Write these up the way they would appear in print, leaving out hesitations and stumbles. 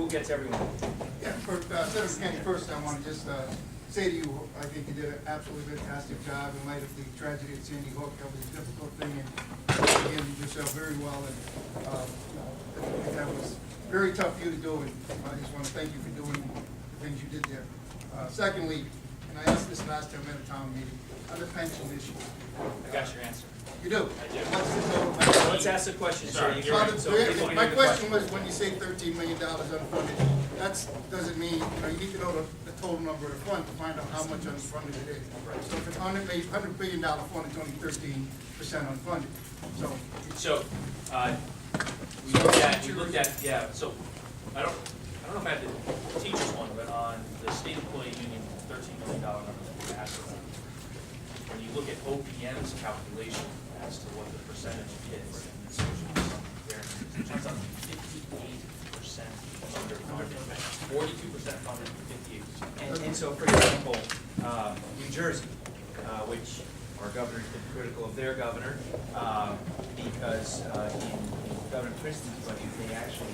we'll get to everyone. Yeah, Senator McKinney, first I want to just say to you, I think you did an absolutely fantastic job in light of the tragedy at Sandy Hook. That was a difficult thing, and you handled yourself very well, and I think that was very tough for you to do, and I just want to thank you for doing the things you did there. Secondly, and I asked this last time at a town meeting, on the pension issue. I got your answer. You do? I do. What's the total pension? Let's ask the question, sir. Sorry, My question was, when you say $13 million unfunded, that doesn't mean, you need to know the total number of the fund to find out how much unfunded it is. So if it's $100 billion fund, it's only 13% unfunded. So, we looked at, yeah, so, I don't know if I have the teachers one, but on the state employee union, $13 million number that we asked for. When you look at OPM's calculation as to what the percentage is, and the social guarantee, it turns out 58% underfunded, 42% funded, 58%. And so, for example, New Jersey, which our governor's been critical of their governor, because in Governor Christie's budget, they actually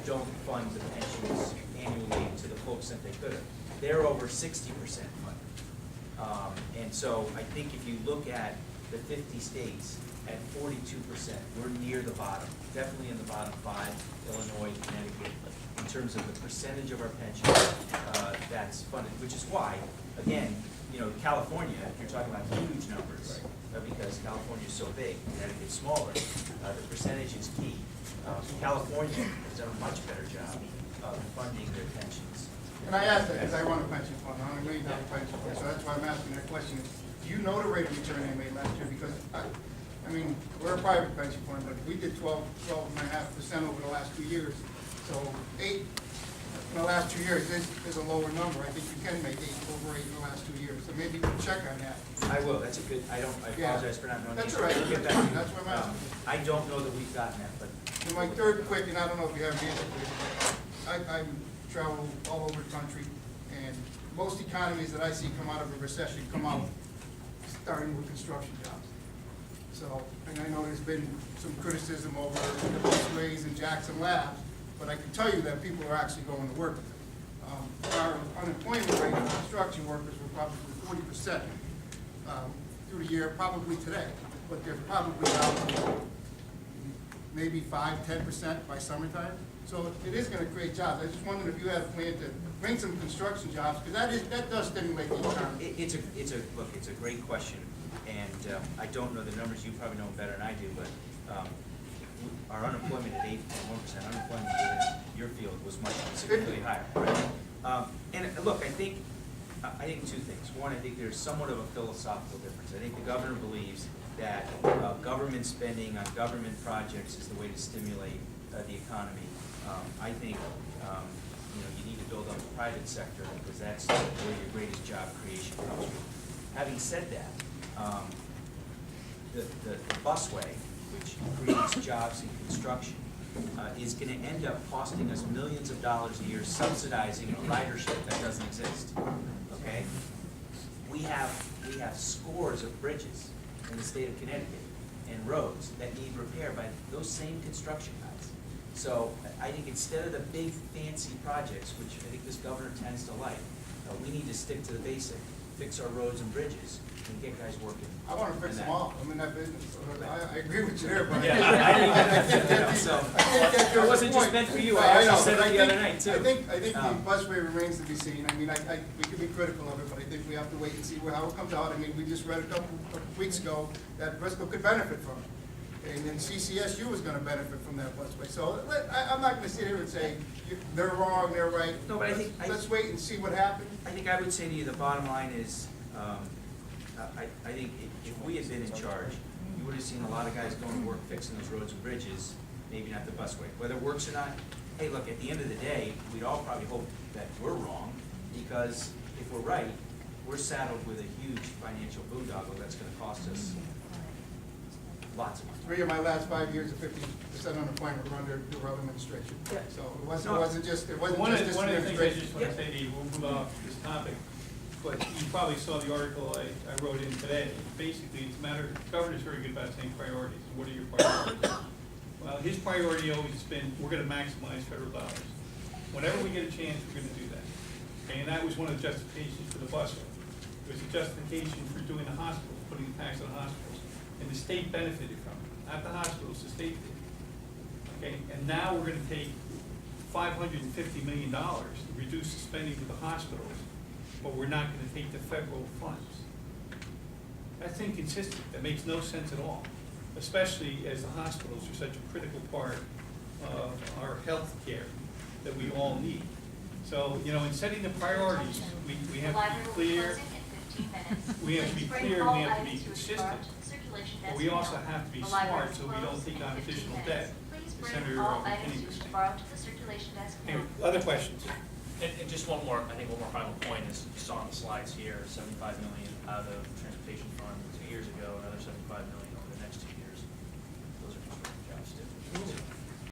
don't fund the pensions annually to the folks that they could have. They're over 60% funded. And so I think if you look at the 50 states at 42%, we're near the bottom, definitely in the bottom 5, Illinois, Connecticut, in terms of the percentage of our pension that's funded, which is why, again, California, you're talking about huge numbers, because California is so big, Connecticut's smaller, the percentage is key. California has done a much better job of funding their pensions. And I asked that because I run a pension fund, $100 million pension fund, so that's why I'm asking that question. Do you know the rate of return they made last year? Because, I mean, we're a private pension fund, but we did 12.5% over the last 2 years. So 8 in the last 2 years is a lower number. I think you can make over 8 in the last 2 years. So maybe you can check on that. I will. That's a good. I apologize for not knowing. That's all right. We'll get back to you. That's what I'm asking. I don't know that we've gotten that, but. And my third quick, and I don't know if you have an answer for it, I travel all over the country, and most economies that I see come out of a recession come out starting with construction jobs. So, and I know there's been some criticism over the busways and Jackson Labs, but I can tell you that people are actually going to work. Our unemployment rate of construction workers were probably 40% through the year, probably today, but they're probably down to maybe 5–10% by summertime. So it is going to create jobs. I just wondered if you had a plan to bring some construction jobs, because that does stimulate the economy. It's a great question, and I don't know the numbers. You probably know better than I do, but our unemployment at 8.1%, unemployment in your field was much significantly higher. Right? And look, I think 2 things. One, I think there's somewhat of a philosophical difference. I think the governor believes that government spending on government projects is the way to stimulate the economy. I think you need to build up the private sector, because that's where your greatest job creation comes from. Having said that, the busway, which creates jobs in construction, is going to end up costing us millions of dollars a year subsidizing a ridership that doesn't exist. Okay, we have scores of bridges in the state of Connecticut and roads that need repair by those same construction guys. So I think instead of the big fancy projects, which I think this governor tends to like, we need to stick to the basic, fix our roads and bridges, and get guys working. I want to fix them all. I'm in that business. So I agree with you there, but I wasn't just meant for you. I actually said it the other night too. I think the busway remains to be seen. I mean, we can be critical of it, but I think we have to wait and see how it comes out. I mean, we just read a couple of weeks ago that Bristol could benefit from it, and then CCSU is going to benefit from that busway. So I'm not going to sit here and say they're wrong, they're right. No, but let's wait and see what happens. I think I would say to you, the bottom line is, I think if we had been in charge, you would have seen a lot of guys going to work fixing those roads and bridges, maybe not the busway. Whether it works or not, hey, look, at the end of the day, we'd all probably hope that we're wrong, because if we're right, we're saddled with a huge financial boondoggle that's going to cost us lots of money. 3 of my last 5 years of 50% unemployment were under the Rudd administration. Yeah. So it wasn't just this One of the things I administration. just want to say to you, we'll move off this topic, but you probably saw the article I wrote in today. Basically, it's a matter, the governor's very good about saying priorities. What are your priorities? Well, his priority always has been, we're going to maximize federal dollars. Whenever we get a chance, we're gonna do that. Okay, and that was one of the justifications for the bus route. It was a justification for doing the hospitals, putting the tax on hospitals. And the state benefited from it, not the hospitals, the state did. Okay, and now we're gonna take $550 million to reduce the spending for the hospitals, but we're not gonna take the federal funds. That's inconsistent, that makes no sense at all, especially as the hospitals are such a critical part of our health care that we all need. So, you know, in setting the priorities, we have to be clear, we have to be clear, and we have to be consistent, but we also have to be smart so we don't take on additional debt. Senator McKinney was saying. Anyway, other questions? And just one more, I think one more final point is, you saw on the slides here, 75 million out of transportation fund 2 years ago, another 75 million over the next 2 years. Those are construction jobs too.